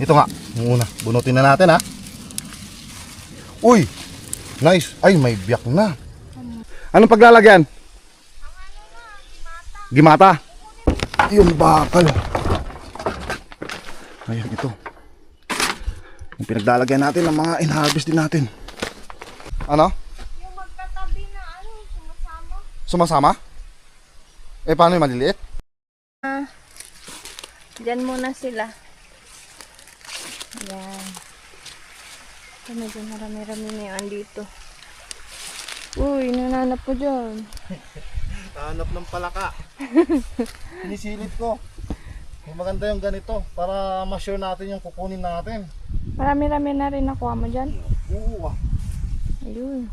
Ito nga, muna. Bunutin na natin ha. Uy! Nice. Ay, may biyak na. Anong paglalagyan? Gimata. Yung bakal. Ayan, ito. Yung pinaglalagyan natin ng mga in-harvest din natin. Ano? Yung magkatabi na sumasama. Sumasama? Eh, paano yung maliliit? Diyan muna sila. Yan. So, medyo marami-rami na yung andito. Uy, nananap po dyan. Hanap ng palaka. Sinisilip ko. Yung maganda yung ganito para ma-sure natin yung kukunin natin. Marami-rami na rin nakuha mo dyan. Oo ah. Ayun.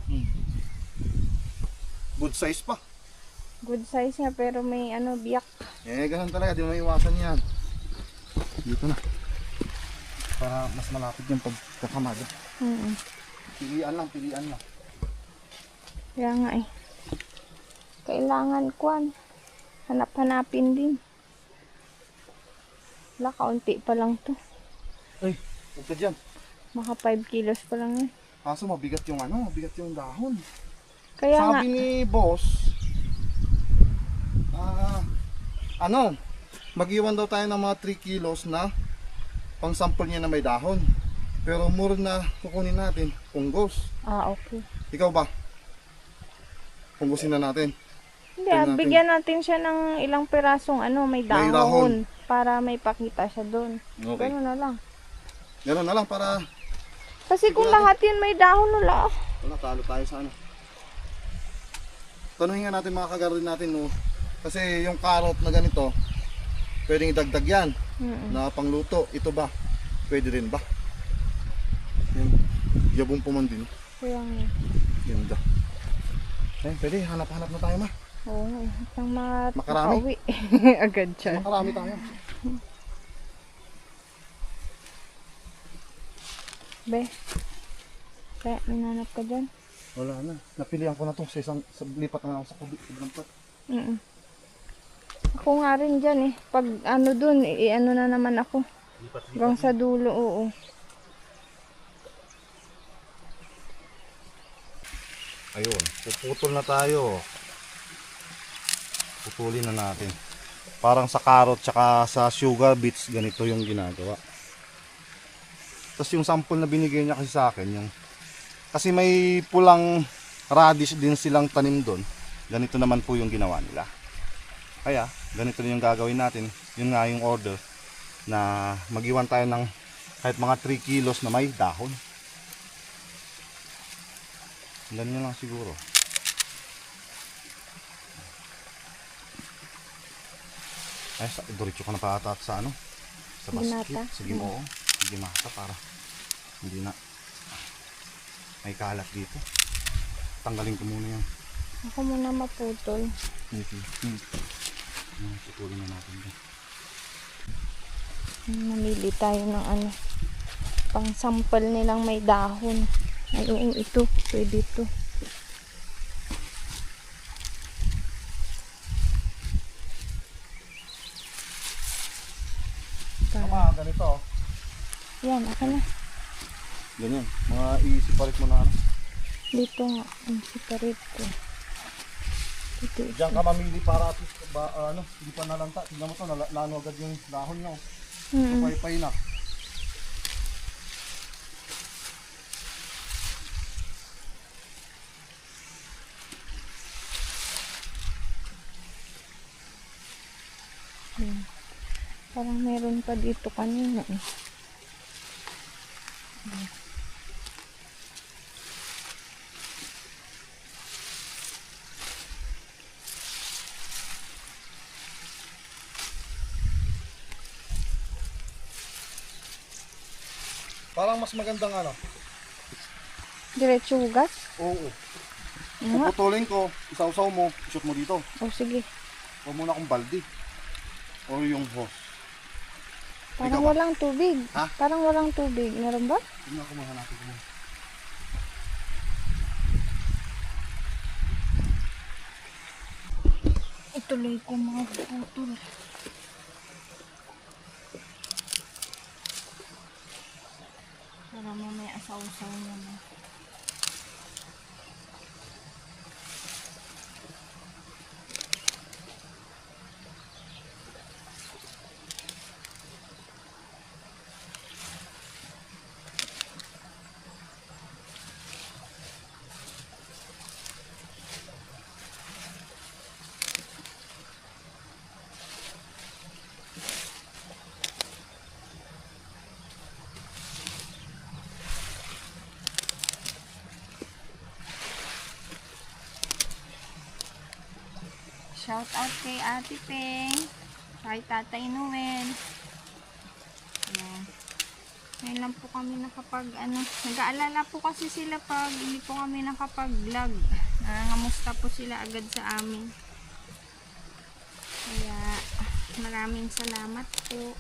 Good size pa. Good size nga pero may biyak. Eh, ganun talaga. Di mo maiwasan yan. Dito na. Para mas malapit yung pagkakamag. Pilian lang, pilian lang. Kaya nga eh. Kailangan kwan. Hanap-hanapin din. Wala, kaunti pa lang to. Ay, huwag ka dyan. Maka 5 kilos pa lang yan. Kaso mabigat yung mabigat yung dahon. Kaya nga. Sabi ni boss, mag-iwan daw tayo ng mga 3 kilos na pang sample niya na may dahon. Pero more na kukunin natin, punggos. Okay. Ikaw ba? Punggusin na natin. Hindi, Tingnan natin. bigyan natin siya ng ilang pirasong may dahon. May dahon. Para may pakita siya doon. Okay. Gano'n na lang. Gano'n na lang para Kasi kung lahat yun may dahon, wala. wala, talo tayo sa Tanungin nga natin mga kagarden natin, no? Kasi yung carrot na ganito, pwedeng idagdag yan na pangluto. Ito ba? Pwede rin ba? Yan. Yabong puman din. Kaya nga. Ganda. Eh, pwede. Hanap-hanap na tayo, ma. Oo nga. Itang Makarami. makauwi. Agad siya. Makarami tayo. Be. Kaya nananap ka dyan. Wala na. Napilihan ko na to sa lipat na ako sa kubik. Ako nga rin dyan eh. Pag dun, na naman ako. Hanggang sa dulo, oo. Ayun. Puputol na tayo. Putulin na natin. Parang sa carrot tsaka sa sugar beets, ganito yung ginagawa. Tapos yung sample na binigay niya kasi sa akin, kasi may pulang radish din silang tanim doon. Ganito naman po yung ginawa nila. Kaya, ganito rin yung gagawin natin. Yun nga yung order na mag-iwan tayo ng kahit mga 3 kilos na may dahon. Ganyan lang siguro. Ay, diretso ko na pa ata sa sa basket. Ginata? Sige mo, sige mata para hindi na may kalat dito. Tanggalin ko muna yan. Ako muna maputol. Putulin na natin din. Mamili tayo ng pang sample nilang may dahon. Ayun, ito. Pwede ito. Tama, ganito. Yan, ako na. Ganyan. Mga i-separate mo na Dito nga. Ang separate ko. Dito. Diyan ka mamili para at least hindi pa nalanta. Tignan mo to, nalano agad yung dahon nyo. Pay-pay na. Parang meron pa dito kanina eh. Parang mas magandang Diretso hugas? Oo. Nga. Puputulin ko, isaw-saw mo, shoot mo dito. Sige. Huwag muna akong balde. O yung hose. Parang Ikaw ba? walang tubig. Ha? Parang walang tubig. Meron ba? Tingnan ko muna natin mo. Ituloy ko mga putol. Para mamaya asaw-saw naman. Shout out kay Ate Peng, kay Tatay Noel. Ayan. Ngayon lang po kami nag-aalala po kasi sila pag hindi po kami nakapag-vlog. Nangangamusta po sila agad sa amin. Kaya maraming salamat po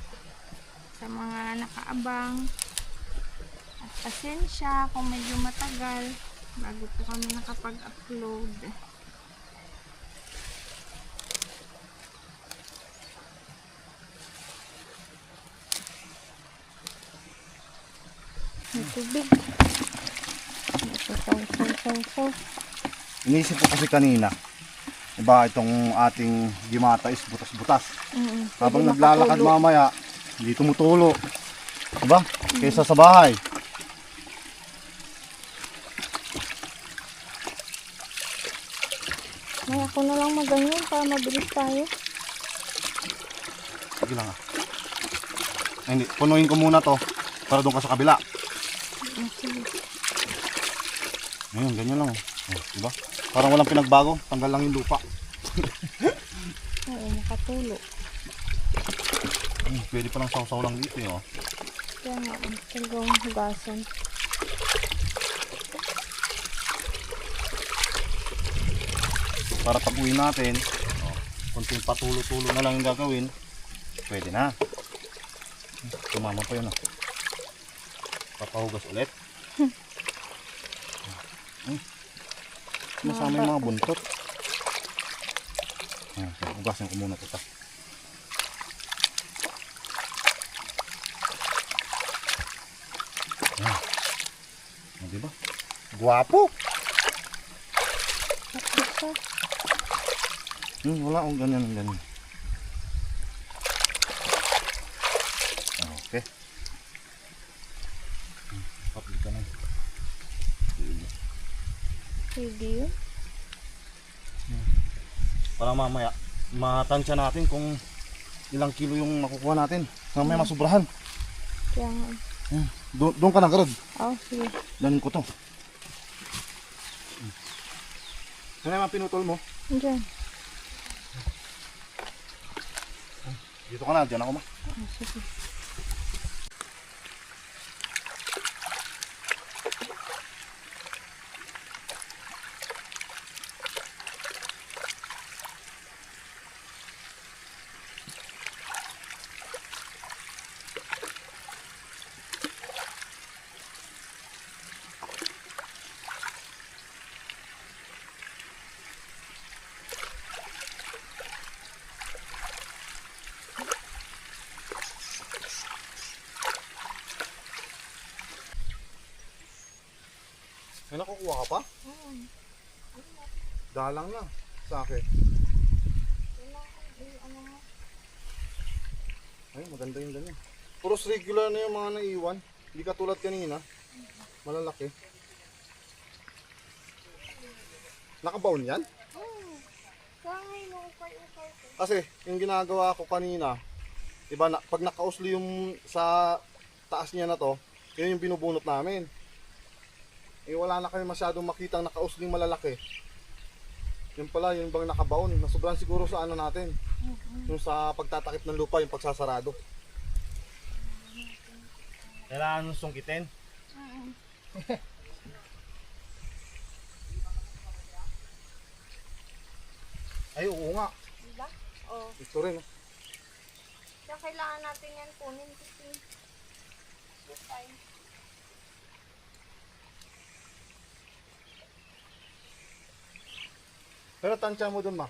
sa mga nakaabang. At pasensya kung medyo matagal bago po kami nakapag-upload. May tubig. Saw. Inisip ko kasi kanina, diba itong ating gimata is butas-butas. Habang naglalakad mamaya, hindi tumutulo. Diba? Kaysa sa bahay. May ako na lang maganyan para mabilis tayo. Sige lang ah. Ay, hindi, punuin ko muna to para doon ka sa kabila. Sige. Ngayon, ganyan lang. Oh, diba? Parang walang pinagbago. Tanggal lang yung lupa. Oo, makatulo. Pwede pa lang saw-saw lang dito eh. Oh. Kaya nga, talagang hugasan. Para pag uwi natin, oh, konting patulo-tulo na lang yung gagawin. Pwede na. Tumama pa yun ah. Papahugas ulit. Masama yung mga buntot. Hugasin ko muna ito. Diba? Guwapo! Wala akong ganyan. Okay. Papili ka na. Pwede yun. Para mamaya, matansya natin kung ilang kilo yung makukuha natin. Mamaya masubrahan. Kaya nga. Doon ka na, Garod. Oh, sige. Danin ko to. Ano naman pinutol mo? Diyan. Dito ka na, dyan ako ma. Oh, sige. May nakukuha ka pa? Dalang na sa akin. Ay, maganda yung ganyan. Puros regular na yung mga naiwan. Hindi katulad kanina. Malalaki. Nakabaon yan? Kasi yung ginagawa ko kanina, iba na, pag nakausli yung sa taas niya na to, yun yung binubunot namin. Eh wala na kami masyadong makitang nakausling malalaki. Yun pala, yun bang nakabaon. Nasobrahan siguro sa ano natin. Yung sa pagtatakip ng lupa, yung pagsasarado. Kailangan nung sungkitin. Ay, oo nga. Diba? Oo. Ito rin. Kaya kailangan natin yan kunin kasi this time. Pero tansya mo dun ma.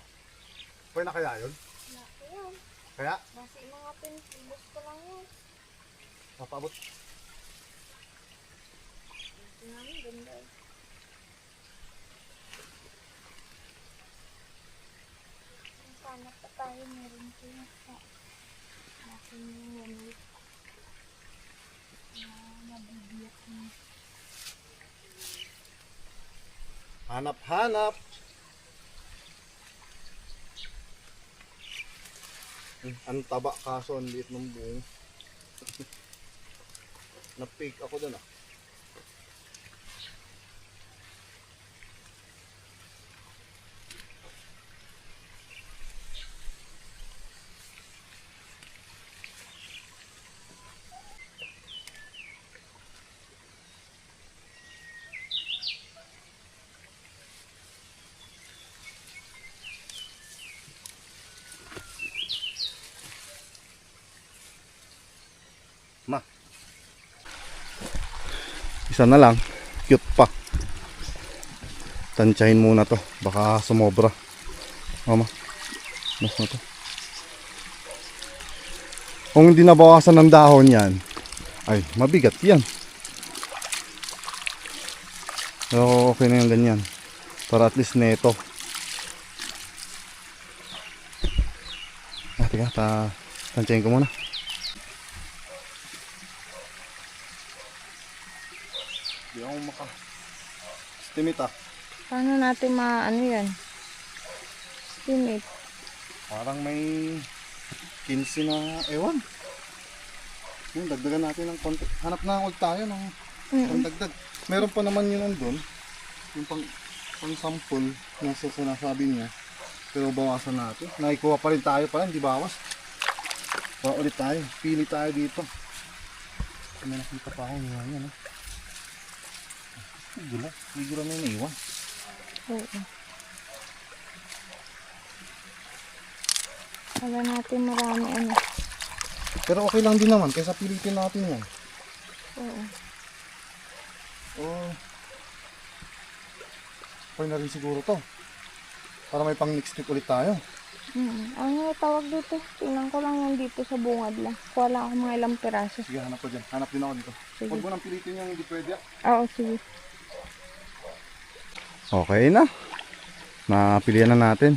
Pwede na kaya yun? Laki yan. Kaya? Basi mga pinibos ko lang yun. Mapabot. Ang ganda. Sana pa tayo meron ko yung sa aking wallet na nabibiyak niya. Hanap-hanap. Ang taba kaso ang liit ng buong. Na-fake ako dun ah. Ma. Isa na lang. Cute pa. Tansyahin muna to. Baka sumobra. Mama. Mas na to. Kung hindi nabawasan ng dahon yan, ay mabigat yan. Pero okay na yung ganyan. Para at least neto. Teka. Tansyahin ko muna. Hindi ako maka-estimate ah. Paano natin ano yan? Estimate. Parang may 15 na ewan. Yung dagdagan natin ng konti. Hanap na ulit tayo ng pangdagdag. Meron pa naman yun nandun. Yung pang sample na sinasabi niya. Pero bawasan natin. Nakikuha pa rin tayo pala, hindi bawas. Bawa ulit tayo. Pili tayo dito. May nakita pa ako ngayon yan. Gula na yung naiwan. Oo. Wala natin marami ano. Pero okay lang din naman kaysa pilitin natin yan. Oo. Oh. Okay na rin siguro to. Para may pang next week ulit tayo. Ano tawag dito? Tingnan ko lang yung dito sa bungad lang. Kuha lang ako mga ilang piraso. Sige, hanap ko dyan. Hanap din ako dito. Sige. Huwag mo nang pilitin yung hindi pwede. Oo, sige. Okay na. Napilihan na natin.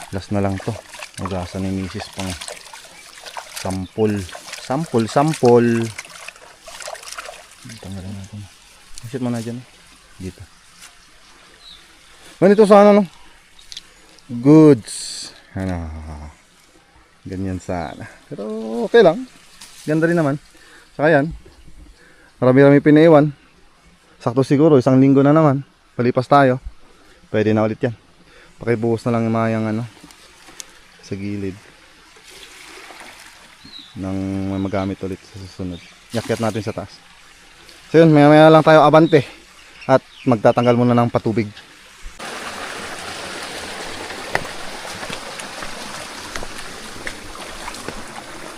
Last na lang to. Magasan ni Mrs. pang sampol. Sampol. Tanggalin natin. Isit mo na dyan. Dito. Ganito sana no. Goods. Ano. Ganyan sana. Pero okay lang. Ganda rin naman. Saka yan. Marami-rami pinaiwan. Sakto siguro. 1 linggo na naman. Palipas tayo. Pwede na ulit yan. Pakibuhos na lang yung mga yung ano. Sa gilid. Nang magamit ulit sa susunod. Yakyat natin sa taas. So yun. Maya lang tayo abante. At magtatanggal muna ng patubig.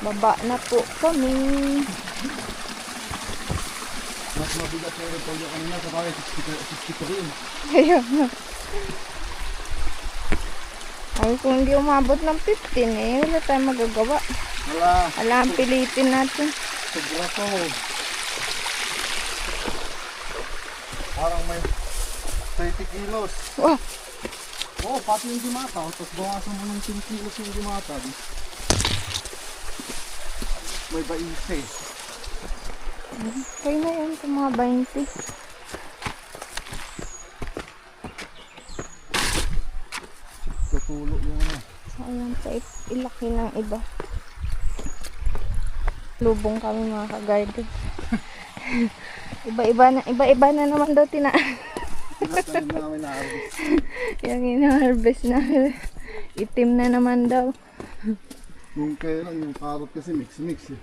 Baba na po kami. Mas mabigat na yung repolyo kanina. Sa kaya 63. Ayun na. Ay, kung hindi umabot ng 15 wala tayong magagawa. Wala. Wala ang pilitin natin. Sobra to. Parang may 30 kilos. Wow. Oo, pati yung dimata. Tapos bawasan mo ng 10 kilos yung dimata. May baise. Okay na yan kung mga 20. Katulo yung ano. Sayang pa ilaki ng iba. Lubong kami mga ka-garden. Iba-iba na naman daw Pinatanim namin na harvest. yung ina-harvest na itim na naman daw. Yung kailan, yung carrot kasi mix eh.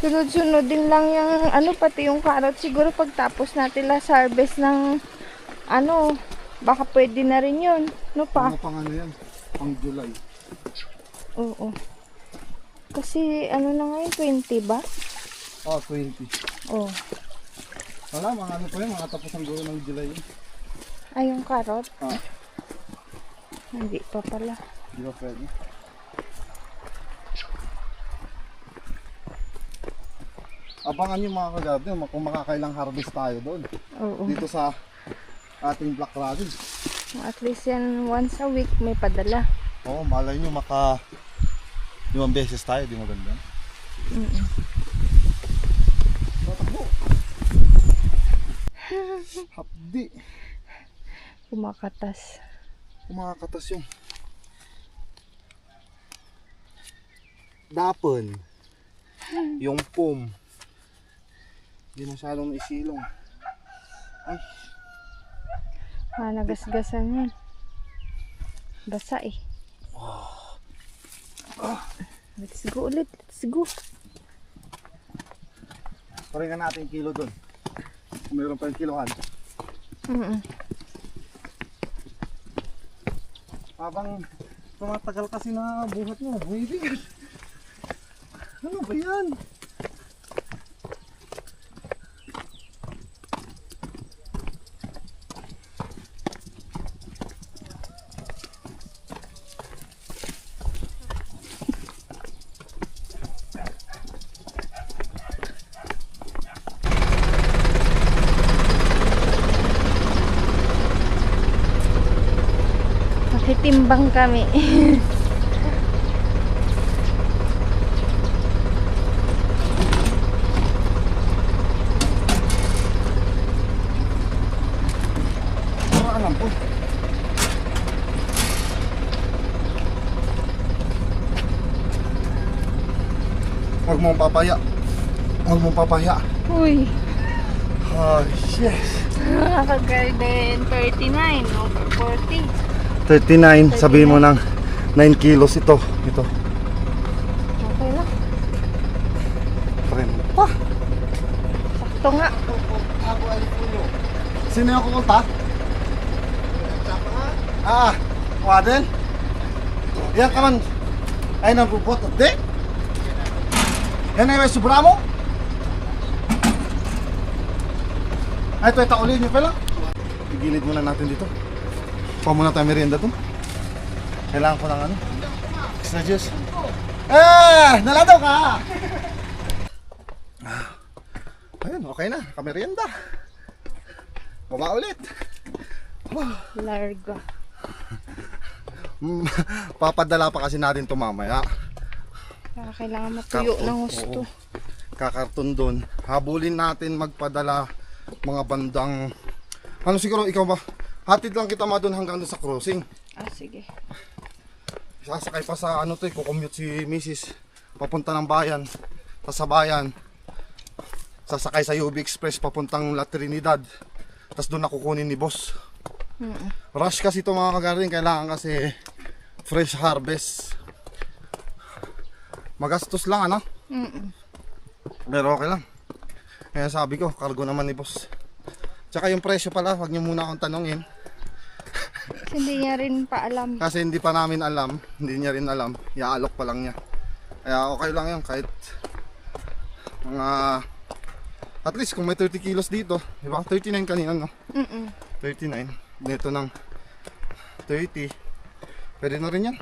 Sunod-sunod din lang yung ano, pati yung carrot. Siguro pagtapos natin last harvest ng ano, baka pwede na rin yun. No pa? Ano pang ano yan? Pang July. Oo. Kasi ano na ngayon, 20 ba? Oh, 20. Oo. Wala, mga ano pa yun, mga tapos ang gulo ng July yun. Ay, yung carrot? Ah, Hindi pa pala. di ba pwede? Abangan nyo mga ka-garden kung makakailang harvest tayo doon. Oo. Dito sa ating black radish. At least yan once a week may padala. Oo, malay nyo 5 beses tayo, di maganda. Tatakbo. Hapdi. Kumakatas. Kumakatas yung dapon. Yung pum. Hindi masyadong isilong. Ay, Nagasgasan yan. Basa eh. Let's go ulit. Let's go. paringan natin yung kilo doon. Kung mayroon pa yung kilohan. Habang tumatagal kasi na buhat mo, bumibigat. Ano ba yan? Nakitimbang kami. Alam po. Huwag mong papaya. Huwag mong papaya. Uy. Oh, yes. Kag-garden 39 over 40. 39, sabihin mo ng 9 kilos ito. Ito. Okay lang. Tren pa. Sakto nga. Sino yung kukulta? Wadel? Yan ka man. Ay, nabubot. Hindi? Yan ay may subra mo? Ay, ito, itaulin nyo pala. Igilid muna natin dito. Pa muna tayo merienda doon. Kailangan ko ng ano. Extra juice. Naladaw ka! Ayun, okay na. Kamerienda. Baba ulit. Larga. Papadala pa kasi natin ito mamaya. Kailangan matuyo ng husto. Oo. Kakarton doon. Habulin natin magpadala mga bandang... Ano siguro, ikaw ba? Hatid lang kita doon hanggang doon sa crossing. Sige. Sasakay pa sa ano to, kukommute si Mrs. Papunta ng bayan. Sa bayan. Sasakay sa UB Express papuntang La Trinidad. Tapos doon nakukunin ni boss. Rush kasi ito mga kagarin. Kailangan kasi fresh harvest. Magastos lang ano? Pero okay lang. Kaya sabi ko, cargo naman ni boss. Tsaka yung presyo pala, wag nyo muna akong tanongin. Hindi niya rin pa alam. Kasi hindi pa namin alam, hindi niya rin alam. Iaalok pa lang niya. Kaya okay lang yun kahit mga... At least kung may 30 kilos dito, di ba? 39 kanina, no? 39. Dito ng 30. Pwede na rin yan.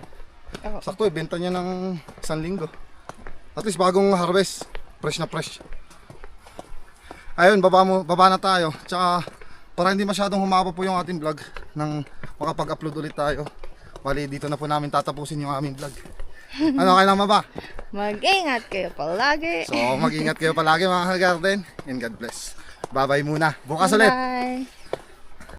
Oo. Sakto, ibenta niya ng 1 linggo. At least bagong harvest. Fresh na fresh. Ayun, baba na tayo. Tsaka para hindi masyadong humaba po yung ating vlog nang makapag-upload ulit tayo. Bali, dito na po namin tatapusin yung aming vlog. Ano, kailangan ba? Mag-ingat kayo palagi. So, mag-ingat kayo palagi mga ka-garden. And God bless. Bye-bye muna. Bukas ulit. Bye.